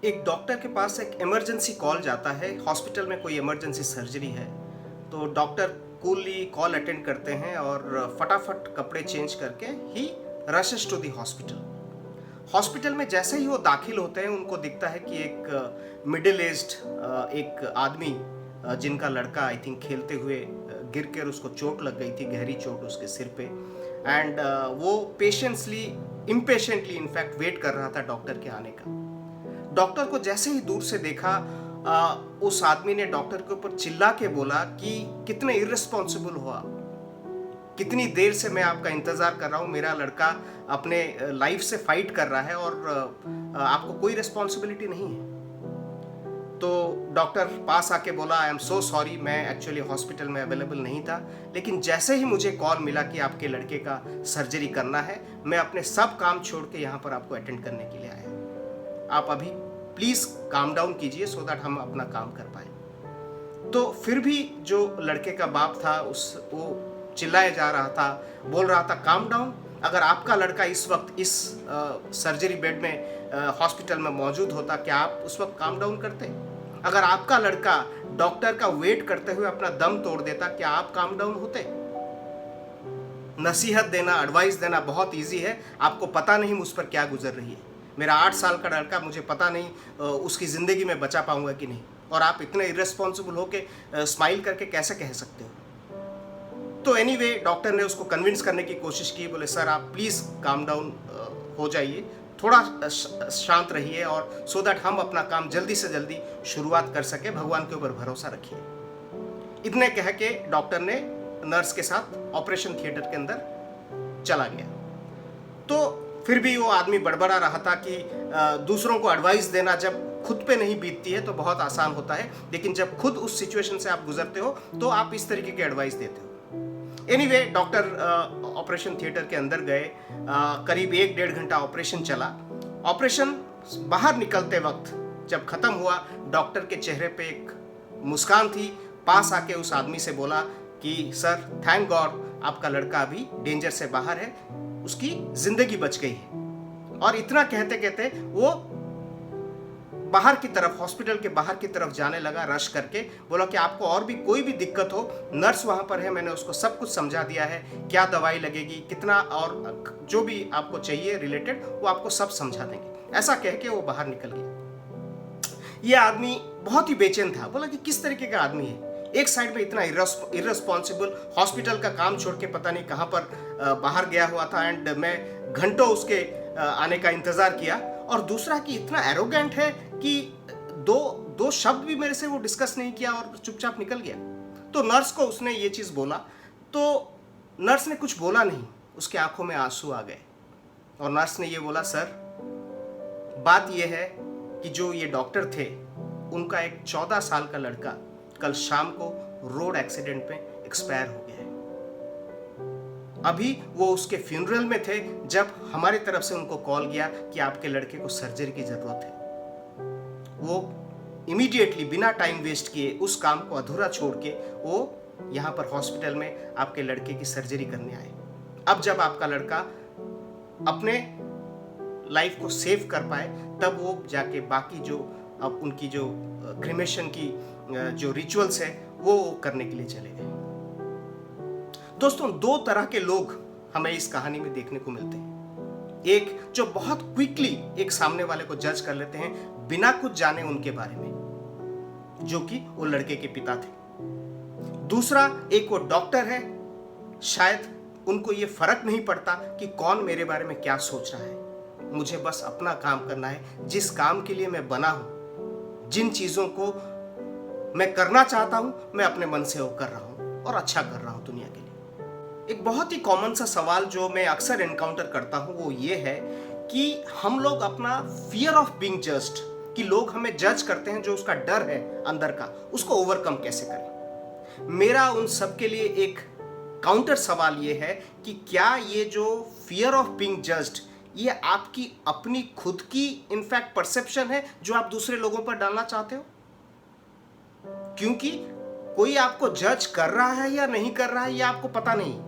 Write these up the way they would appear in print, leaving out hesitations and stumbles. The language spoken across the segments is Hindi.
एक डॉक्टर के पास एक इमरजेंसी कॉल जाता है, हॉस्पिटल में कोई इमरजेंसी सर्जरी है। तो डॉक्टर कूली कॉल अटेंड करते हैं और फटाफट कपड़े चेंज करके ही rushes to the hospital. Hospital में जैसे ही वो दाखिल होते हैं, उनको दिखता है कि एक मिडिल एज्ड एक आदमी, जिनका लड़का आई थिंक खेलते हुए गिर कर उसको चोट लग गई थी, गहरी चोट उसके सिर पे। एंड वो इम्पेशेंटली इनफैक्ट वेट कर रहा था डॉक्टर के आने का। डॉक्टर को जैसे ही दूर से देखा, उस आदमी ने डॉक्टर के ऊपर चिल्ला के बोला कि कितने इर्रेस्पॉन्सिबल हो आप, कितनी देर से मैं आपका इंतजार कर रहा हूँ, मेरा लड़का अपने लाइफ से फाइट कर रहा है और आपको कोई रिस्पॉन्सिबिलिटी नहीं है। तो डॉक्टर पास आके बोला, आई एम सो सॉरी, मैं एक्चुअली हॉस्पिटल में अवेलेबल नहीं था, लेकिन जैसे ही मुझे कॉल मिला कि आपके लड़के का सर्जरी करना है, मैं अपने सब काम छोड़ के यहाँ पर आपको अटेंड करने के लिए आया। आप अभी प्लीज काम डाउन कीजिए सो दैट हम अपना काम कर पाए। तो फिर भी जो लड़के का बाप था, वो चिल्लाया जा रहा था, बोल रहा था काम डाउन। अगर आपका लड़का इस वक्त इस सर्जरी बेड में हॉस्पिटल में मौजूद होता, क्या आप उस वक्त काम डाउन करते? अगर आपका लड़का डॉक्टर का वेट करते हुए अपना दम तोड़ देता, क्या आप काम डाउन होते? नसीहत देना, एडवाइस देना बहुत ईजी है, आपको पता नहीं मुझ पर क्या गुजर रही है। मेरा 8 साल का लड़का, मुझे पता नहीं उसकी ज़िंदगी में बचा पाऊंगा कि नहीं, और आप इतने इर्रेस्पॉन्सिबल हो के स्माइल करके कैसे कह सकते हो? तो एनीवे, डॉक्टर ने उसको कन्विंस करने की कोशिश की, बोले सर आप प्लीज़ काम डाउन हो जाइए, थोड़ा शांत रहिए, और सो दैट हम अपना काम जल्दी से जल्दी शुरुआत कर सके, भगवान के ऊपर भरोसा रखिए। इतने कह के डॉक्टर ने नर्स के साथ ऑपरेशन थिएटर के अंदर चला गया। तो फिर भी वो आदमी बड़बड़ा रहा था कि दूसरों को एडवाइस देना जब खुद पे नहीं बीतती है तो बहुत आसान होता है, लेकिन जब खुद उस सिचुएशन से आप गुजरते हो तो आप इस तरीके के एडवाइस देते हो। एनीवे, डॉक्टर ऑपरेशन थिएटर के अंदर गए। करीब 1-1.5 घंटा ऑपरेशन चला। ऑपरेशन बाहर निकलते वक्त जब खत्म हुआ, डॉक्टर के चेहरे पे एक मुस्कान थी। पास आके उस आदमी से बोला कि सर थैंक गॉड, आपका लड़का अभी डेंजर से बाहर है, उसकी जिंदगी बच गई है। और इतना कहते कहते वो बाहर की तरफ, हॉस्पिटल के बाहर की तरफ जाने लगा, रश करके बोला कि आपको और भी कोई भी दिक्कत हो, नर्स वहां पर है, मैंने उसको सब कुछ समझा दिया है, क्या दवाई लगेगी, कितना, और जो भी आपको चाहिए रिलेटेड वो आपको सब समझा देंगे। ऐसा कह के वो बाहर निकल गया। ये आदमी बहुत ही बेचैन था, बोला कि किस तरीके का आदमी है, एक साइड में इतना इर्रेस्पॉन्सिबल, हॉस्पिटल का काम छोड़ के पता नहीं कहां पर बाहर गया हुआ था, एंड मैं घंटों उसके आने का इंतजार किया, और दूसरा कि इतना एरोगेंट है कि दो शब्द भी मेरे से वो डिस्कस नहीं किया और चुपचाप निकल गया। तो नर्स को उसने ये चीज बोला, तो नर्स ने कुछ बोला नहीं, उसके आंखों में आंसू आ गए, और नर्स ने ये बोला, सर बात ये है कि जो ये डॉक्टर थे, उनका एक 14 साल का लड़का कल शाम को रोड एक्सीडेंट में एक्सपायर हो गया है। अभी वो उसके फ्यूनरल में थे जब हमारी तरफ से उनको कॉल गया कि आपके लड़के को सर्जरी की जरूरत है। वो इमीडिएटली बिना टाइम वेस्ट किए उस काम को अधूरा छोड़ के वो यहाँ पर हॉस्पिटल में आपके लड़के की सर्जरी करने आए। अब जब आपका लड़का अपने लाइफ को सेव कर पाए, तब वो जाके बाकी जो अब उनकी जो क्रिमेशन की जो रिचुअल्स है वो करने के लिए चले गए। दोस्तों, 2 तरह के लोग हमें इस कहानी में देखने को मिलते हैं। एक जो बहुत क्विकली एक सामने वाले को जज कर लेते हैं बिना कुछ जाने उनके बारे में, जो कि वो लड़के के पिता थे। दूसरा, एक वो डॉक्टर है, शायद उनको ये फर्क नहीं पड़ता कि कौन मेरे बारे में क्या सोच रहा है, मुझे बस अपना काम करना है, जिस काम के लिए मैं बना हूं, जिन चीजों को मैं करना चाहता हूं, मैं अपने मन से वो कर रहा हूं और अच्छा कर रहा हूं दुनिया के लिए। एक बहुत ही कॉमन सा सवाल जो मैं अक्सर एनकाउंटर करता हूं वो ये है कि हम लोग अपना फियर ऑफ बीइंग जज्ड, कि लोग हमें जज करते हैं, जो उसका डर है अंदर का, उसको ओवरकम कैसे करें। मेरा उन सब के लिए एक काउंटर सवाल ये है कि क्या ये जो फियर ऑफ बीइंग जज्ड, ये आपकी अपनी खुद की इनफैक्ट परसेप्शन है जो आप दूसरे लोगों पर डालना चाहते हो? क्योंकि कोई आपको जज कर रहा है या नहीं कर रहा है ये आपको पता नहीं,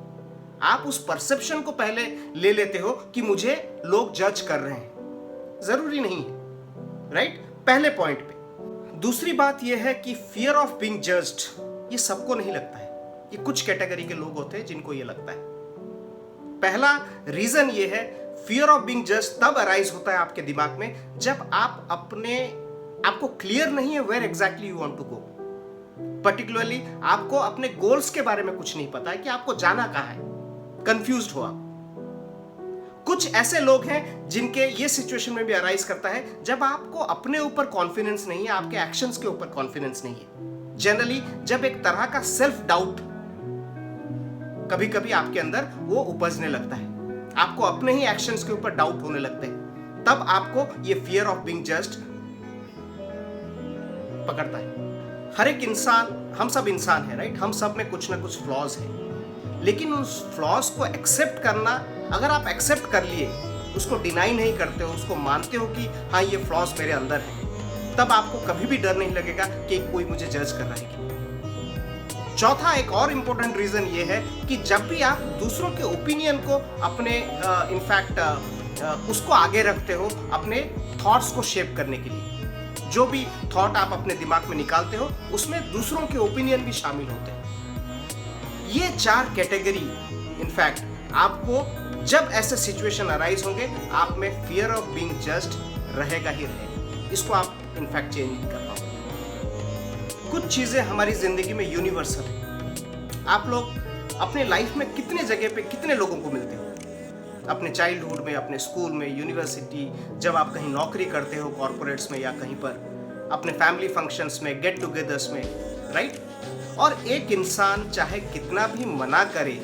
आप उस परसेप्शन को पहले ले लेते हो कि मुझे लोग जज कर रहे हैं। जरूरी नहीं है, राइट? पहले पॉइंट पे। दूसरी बात यह है कि फियर ऑफ बीइंग जज्ड ये सबको नहीं लगता है, ये कुछ कैटेगरी के लोग होते हैं जिनको ये लगता है। पहला रीजन ये है, फियर ऑफ बीइंग जज्ड तब अराइज होता है आपके दिमाग में जब आपको क्लियर नहीं है where exactly you want to go. Particularly आपको अपने गोल्स के बारे में कुछ नहीं पता है कि आपको जाना कहाँ है, कंफ्यूज्ड हो आप। कुछ ऐसे लोग हैं जिनके ये सिचुएशन में भी अराइज करता है जब आपको अपने ऊपर कॉन्फिडेंस नहीं है, आपके एक्शंस के ऊपर कॉन्फिडेंस नहीं है। जनरली जब एक तरह का सेल्फ डाउट कभी कभी आपके अंदर वो उपजने लगता है, आपको अपने ही एक्शंस के ऊपर डाउट होने लगते हैं, तब आपको ये फियर ऑफ बीइंग जज्ड पकड़ता है। हर एक इंसान, हम सब इंसान है, राइट? हम सब में कुछ ना कुछ फ्लॉज है, लेकिन उस फ्लॉज को एक्सेप्ट करना, अगर आप एक्सेप्ट कर लिए, उसको डिनाई नहीं करते हो, उसको मानते हो कि हाँ ये फ्लॉज मेरे अंदर है, तब आपको कभी भी डर नहीं लगेगा कि कोई मुझे जज कर रहा है। चौथा एक और इंपॉर्टेंट रीजन ये है कि जब भी आप दूसरों के ओपिनियन को अपने उसको आगे रखते हो अपने थॉट्स को शेप करने के लिए, जो भी थॉट आप अपने दिमाग में निकालते हो उसमें दूसरों के ओपिनियन भी शामिल होते हैं। ये 4 कैटेगरी इनफैक्ट आपको जब ऐसे सिचुएशन अराइज होंगे आप में फियर ऑफ बीइंग जज्ड रहेगा ही रहेगा, इसको आप इनफैक्ट चेंज नहीं कर पाओगे। कुछ चीजें हमारी जिंदगी में यूनिवर्सल है। आप लोग अपने लाइफ में कितने जगह पे कितने लोगों को मिलते हो, अपने चाइल्डहुड में, अपने स्कूल में, यूनिवर्सिटी, जब आप कहीं नौकरी करते हो कॉर्पोरेट्स में या कहीं पर, अपने फैमिली फंक्शंस में, गेट टुगेदर्स में, राइट? और एक इंसान चाहे कितना भी मना करे,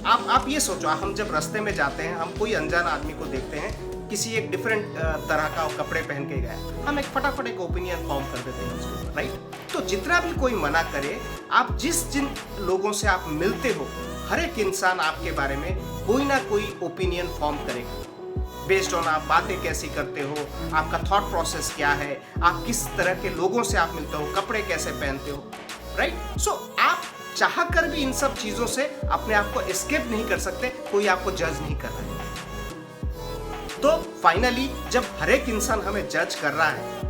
आप ये सोचो, हम जब रास्ते में जाते हैं, हम कोई अनजान आदमी को देखते हैं, किसी एक डिफरेंट तरह का कपड़े पहन के गया, हम फटाफट एक ओपिनियन फॉर्म कर देते हैं उसको, राइट? तो जितना भी कोई मना करे, आप जिन लोगों से आप मिलते हो, हर एक इंसान आपके बारे में कोई ना कोई ओपिनियन फॉर्म करेगा बेस्ड ऑन आप बातें कैसी करते हो, आपका थॉट प्रोसेस क्या है, आप किस तरह के लोगों से आप मिलते हो, कपड़े कैसे पहनते हो, राइट? सो आप चाह कर भी इन सब चीजों से अपने आप को एस्केप नहीं कर सकते, कोई आपको जज नहीं कर रहा है। तो फाइनली जब हर एक इंसान हमें जज कर रहा है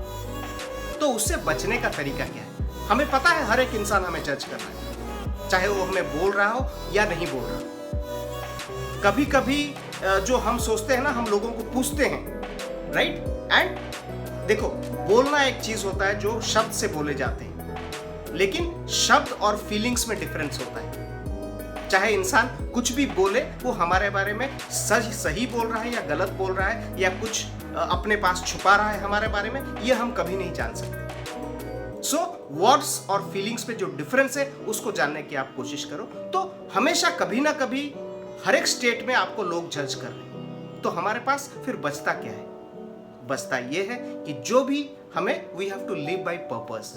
तो उससे बचने का तरीका क्या है? हमें पता है हर एक इंसान हमें जज कर रहा है, चाहे वो हमें बोल रहा हो या नहीं बोल रहा। कभी कभी जो हम सोचते हैं ना, हम लोगों को पूछते हैं, राइट? एंड देखो, बोलना एक चीज होता है जो शब्द से बोले जाते हैं, लेकिन शब्द और फीलिंग्स में डिफरेंस होता है। चाहे इंसान कुछ भी बोले, वो हमारे बारे में सही बोल रहा है या गलत बोल रहा है या कुछ अपने पास छुपा रहा है हमारे बारे में, ये हम कभी नहीं जान सकते। सो वर्ड्स और फीलिंग्स में जो डिफरेंस है उसको जानने की आप कोशिश करो। तो हमेशा कभी ना कभी हर एक स्टेट में आपको लोग जज कर रहे हैं, तो हमारे पास फिर बचता क्या है? बचता ये है कि जो भी हमें, we have to live by purpose.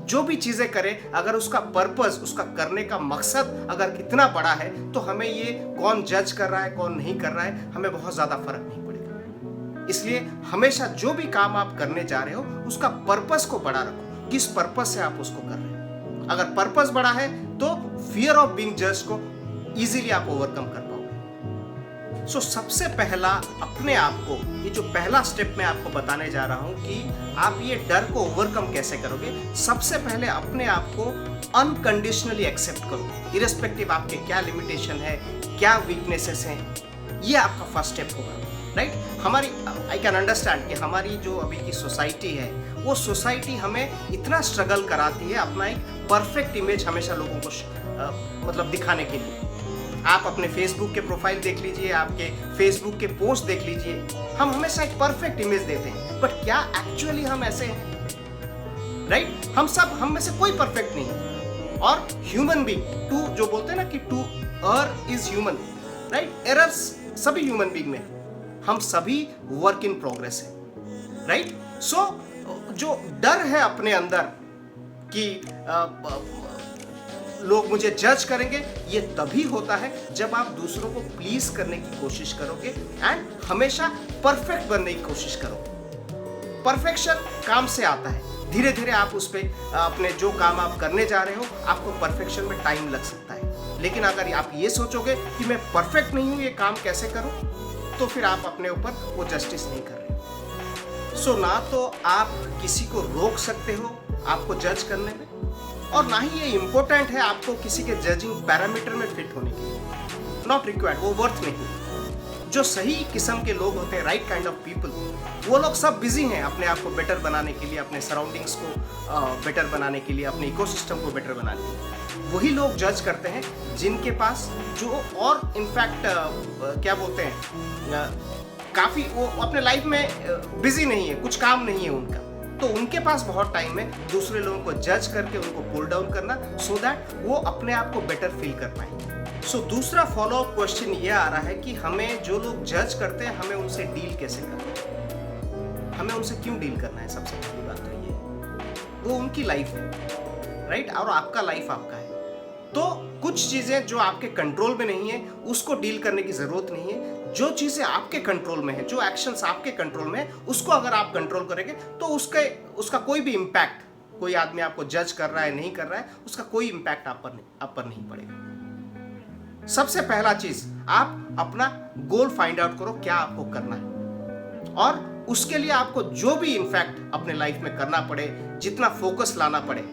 जो भी चीजें करें, अगर उसका पर्पस, उसका करने का मकसद अगर कितना बड़ा है, तो हमें ये कौन जज कर रहा है कौन नहीं कर रहा है, हमें बहुत ज्यादा फर्क नहीं पड़ेगा। इसलिए हमेशा जो भी काम आप करने जा रहे हो उसका पर्पस को बड़ा रखो, किस पर्पस से आप उसको कर रहे हो। अगर पर्पस बड़ा है तो फियर ऑफ बीइंग जज को इजीली आप ओवरकम कर पाओगे। सो सबसे पहला अपने आप को, ये जो पहला स्टेप मैं आपको बताने जा रहा हूं कि आप ये डर को ओवरकम कैसे करोगे। सबसे पहले अपने आप को अनकंडीशनली एक्सेप्ट करो, इरेस्पेक्टिव आपके क्या लिमिटेशन है, क्या वीकनेसेस हैं, ये आपका फर्स्ट स्टेप होगा, राइट? हमारी, आई कैन अंडरस्टैंड कि हमारी जो अभी की सोसाइटी है, वो सोसाइटी हमें इतना स्ट्रगल कराती है अपना एक परफेक्ट इमेज हमेशा लोगों को मतलब दिखाने के लिए। आप अपने फेसबुक के प्रोफाइल देख लीजिए, आपके फेसबुक के पोस्ट देख लीजिए, हम हमेशा एक परफेक्ट इमेज देते हैं, बट क्या एक्चुअली हम ऐसे हैं? राइट? हम में से कोई परफेक्ट नहीं है। और ह्यूमन बीइंग, टू जो बोलते हैं ना कि to err is human, right? Errors सभी ह्यूमन बीइंग में, हम सभी वर्क इन प्रोग्रेस है, राइट? सो जो डर है अपने अंदर कि लोग मुझे जज करेंगे, ये तभी होता है जब आप दूसरों को प्लीज करने की कोशिश करोगे एंड हमेशा परफेक्ट बनने की कोशिश करोगे। परफेक्शन काम से आता है, धीरे धीरे आप उस पर अपने जो काम आप करने जा रहे हो, आपको परफेक्शन में टाइम लग सकता है। लेकिन अगर आप ये सोचोगे कि मैं परफेक्ट नहीं हूं, ये काम कैसे करूं, तो फिर आप अपने ऊपर वो जस्टिस नहीं कर रहे। सो ना तो आप किसी को रोक सकते हो आपको जज करने में, और ना ही ये इम्पोर्टेंट है आपको किसी के जजिंग पैरामीटर में फिट होने के लिए। नॉट रिक्वायर्ड, वो वर्थ नहीं। जो सही किस्म के लोग होते हैं, राइट काइंड ऑफ पीपल, वो लोग सब बिजी हैं अपने आप को बेटर बनाने के लिए, अपने सराउंडिंग्स को बेटर बनाने के लिए, अपने इकोसिस्टम को बेटर बनाने के लिए। वही लोग जज करते हैं जिनके पास जो, और इनफैक्ट क्या बोलते हैं, काफ़ी वो अपने लाइफ में बिजी नहीं है, कुछ काम नहीं है उनका, तो उनके पास बहुत टाइम है दूसरे लोगों को जज करके उनको पुल डाउन करना, सो दैट वो अपने आप को बेटर फील कर पाए। सो दूसरा फॉलो अप क्वेश्चन ये आ रहा है कि हमें जो लोग जज करते हैं हमें उनसे डील कैसे करना है, हमें उनसे क्यों डील करना है। सबसे पहली बात तो ये है, वो उनकी लाइफ है, राइट, और आपका लाइफ आपका है। तो कुछ चीज़ें जो आपके कंट्रोल में नहीं है उसको डील करने की ज़रूरत नहीं है। जो चीज़ें आपके कंट्रोल में है, जो एक्शंस आपके कंट्रोल में है, उसको अगर आप कंट्रोल करेंगे तो उसका कोई भी इम्पैक्ट, कोई आदमी आपको जज कर रहा है नहीं कर रहा है, उसका कोई इम्पैक्ट आप पर नहीं पड़ेगा। सबसे पहला चीज़, आप अपना गोल फाइंड आउट करो, क्या आपको करना है, और उसके लिए आपको जो भी इनफैक्ट अपने लाइफ में करना पड़े, जितना फोकस लाना पड़े,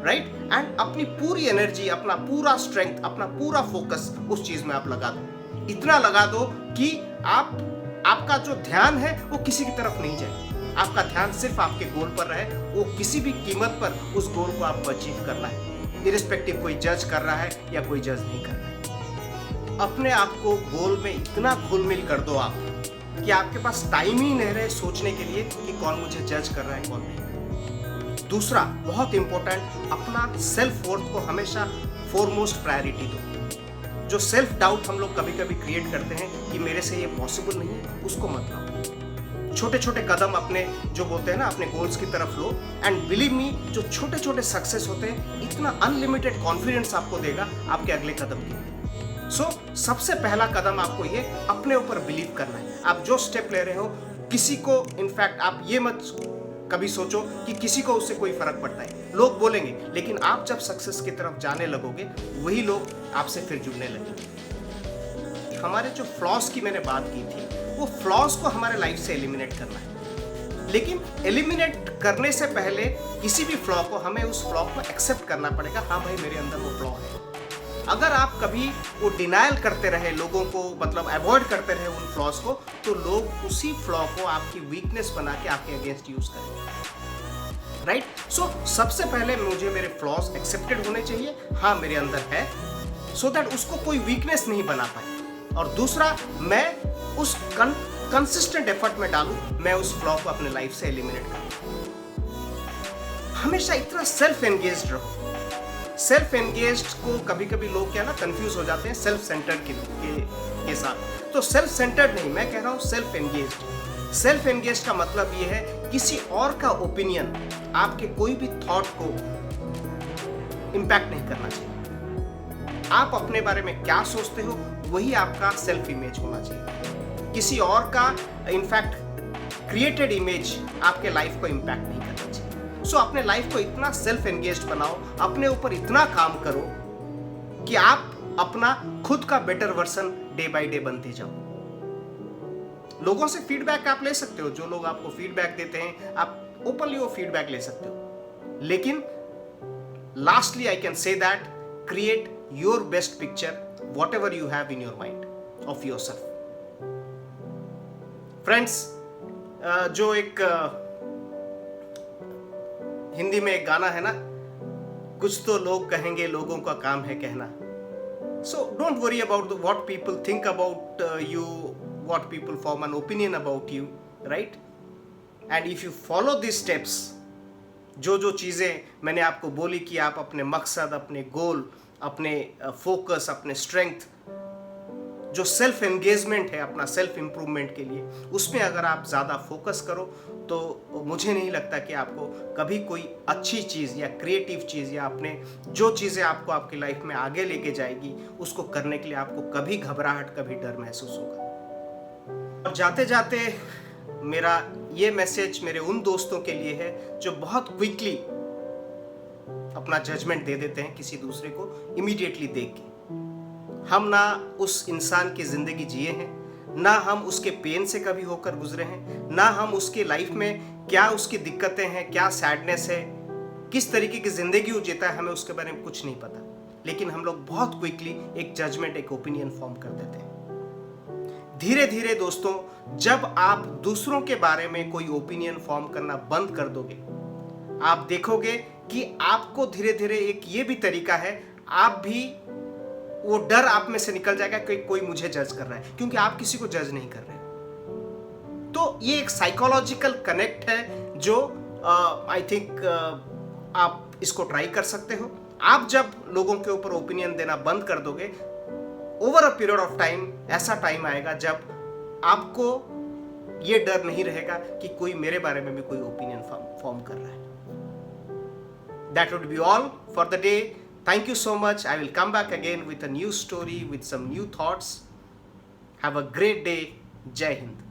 राइट, एंड अपनी पूरी एनर्जी, अपना पूरा स्ट्रेंथ, अपना पूरा फोकस उस चीज में आप लगा दो। इतना लगा दो कि आपका जो ध्यान है वो किसी की तरफ नहीं जाए, आपका ध्यान सिर्फ आपके गोल पर रहे। वो किसी भी कीमत पर उस गोल को आपको अचीव करना है, इरिस्पेक्टिव कोई जज कर रहा है या कोई जज नहीं कर रहा है। अपने आप को गोल में इतना घुल मिल कर दो आप कि आपके पास टाइम ही नहीं रहे सोचने के लिए कि कौन मुझे जज कर रहा है कौन नहीं। दूसरा बहुत इंपॉर्टेंट, अपना सेल्फ वर्थ को हमेशा फोरमोस्ट प्रायोरिटी दो। जो सेल्फ डाउट हम लोग कभी कभी क्रिएट करते हैं कि मेरे से ये पॉसिबल नहीं है, उसको मत लो। छोटे छोटे कदम अपने, जो बोलते हैं ना, अपने गोल्स की तरफ लो, एंड बिलीव मी, जो छोटे छोटे सक्सेस होते हैं इतना अनलिमिटेड कॉन्फिडेंस आपको देगा आपके अगले कदम के लिए। सो सबसे पहला कदम आपको ये अपने ऊपर बिलीव करना है। आप जो स्टेप ले रहे हो, किसी को, इनफैक्ट आप ये मत कभी सोचो कि किसी को उससे कोई फर्क पड़ता है, लोग बोलेंगे, लेकिन आप जब सक्सेस की तरफ जाने लगोगे वही लोग आपसे फिर जुड़ने लगेंगे। हमारे जो फ्लॉस की मैंने बात की थी, वो फ्लॉस को हमारे लाइफ से एलिमिनेट करना है, लेकिन एलिमिनेट करने से पहले किसी भी फ्लॉ को, हमें उस फ्लॉ को एक्सेप्ट करना पड़ेगा। हाँ भाई, मेरे अंदर वो फ्लॉ है। अगर आप कभी वो डिनायल करते रहे, लोगों को मतलब अवॉइड करते रहे उन फ्लॉज को, तो लोग उसी फ्लॉ को आपकी वीकनेस बना के आपके अगेंस्ट यूज करेंगे, राइट। सो सबसे पहले मुझे मेरे फ्लॉज एक्सेप्टेड होने चाहिए, हाँ मेरे अंदर है, सो दैट उसको कोई वीकनेस नहीं बना पाए। और दूसरा, मैं उस कंसिस्टेंट एफर्ट में डालूं, मैं उस फ्लॉ को अपने लाइफ से एलिमिनेट करूं। हमेशा इतना सेल्फ एंगेज्ड रहो। सेल्फ एंगेज्ड को कभी कभी लोग क्या ना कंफ्यूज हो जाते हैं सेल्फ सेंटर्ड के साथ। तो सेल्फ सेंटर्ड नहीं, मैं कह रहा हूँ सेल्फ एंगेज्ड। सेल्फ एंगेज्ड का मतलब ये है किसी और का ओपिनियन आपके कोई भी थॉट को इंपैक्ट नहीं करना चाहिए। आप अपने बारे में क्या सोचते हो वही आपका सेल्फ इमेज होना चाहिए। किसी और का इनफैक्ट क्रिएटेड इमेज आपके लाइफ को इंपैक्ट नहीं करना चाहिए। सो अपने लाइफ को इतना सेल्फ एंगेज्ड बनाओ, अपने ऊपर इतना काम करो कि आप अपना खुद का better version day by day बनते जाओ। लोगों से फीडबैक आप ले सकते हो, जो लोग आपको फीडबैक देते हैं आप ओपनली वो फीडबैक ले सकते हो, लेकिन lastly I can say that create your best picture what ever you have in your mind of your self. Friends, जो एक हिंदी में एक गाना है ना, कुछ तो लोग कहेंगे, लोगों का काम है कहना। So don't worry about what people think about you, what people form an opinion about you, right. And if you follow this steps, जो चीज़ें मैंने आपको बोली कि आप अपने मकसद, अपने गोल, अपने फोकस, अपने स्ट्रेंथ, जो सेल्फ एंगेजमेंट है अपना सेल्फ इम्प्रूवमेंट के लिए, उसमें अगर आप ज़्यादा फोकस करो तो मुझे नहीं लगता कि आपको कभी कोई अच्छी चीज़ या क्रिएटिव चीज़ या अपने जो चीज़ें आपको आपकी लाइफ में आगे लेके जाएगी उसको करने के लिए आपको कभी घबराहट, कभी डर महसूस होगा। और जाते जाते मेरा ये मैसेज मेरे उन दोस्तों के लिए है जो बहुत क्विकली अपना जजमेंट दे देते हैं किसी दूसरे को इमीडिएटली देख के। हम ना उस इंसान की ज़िंदगी जिए हैं, ना हम उसके पेन से कभी होकर गुजरे हैं, ना हम उसके लाइफ में क्या उसकी दिक्कतें हैं, क्या सैडनेस है, किस तरीके की जिंदगी वो जीता है, हमें उसके बारे में कुछ नहीं पता। लेकिन हम लोग बहुत क्विकली एक जजमेंट, एक ओपिनियन फॉर्म कर देते हैं। धीरे धीरे दोस्तों, जब आप दूसरों के बारे में कोई ओपिनियन फॉर्म करना बंद कर दोगे, आप देखोगे कि आपको धीरे धीरे एक ये भी तरीका है, आप भी वो डर आप में से निकल जाएगा कि कोई मुझे जज कर रहा है, क्योंकि आप किसी को जज नहीं कर रहे। तो ये एक साइकोलॉजिकल कनेक्ट है जो आई थिंक आप इसको ट्राई कर सकते हो। आप जब लोगों के ऊपर ओपिनियन देना बंद कर दोगे, over a period of time ऐसा टाइम आएगा जब आपको ये डर नहीं रहेगा कि कोई मेरे बारे में भी कोई ओपिनियन फॉर्म कर रहा है। That would be all for the day. Thank you so much. I will come back again with a new story, with some new thoughts. Have a great day. Jai Hind.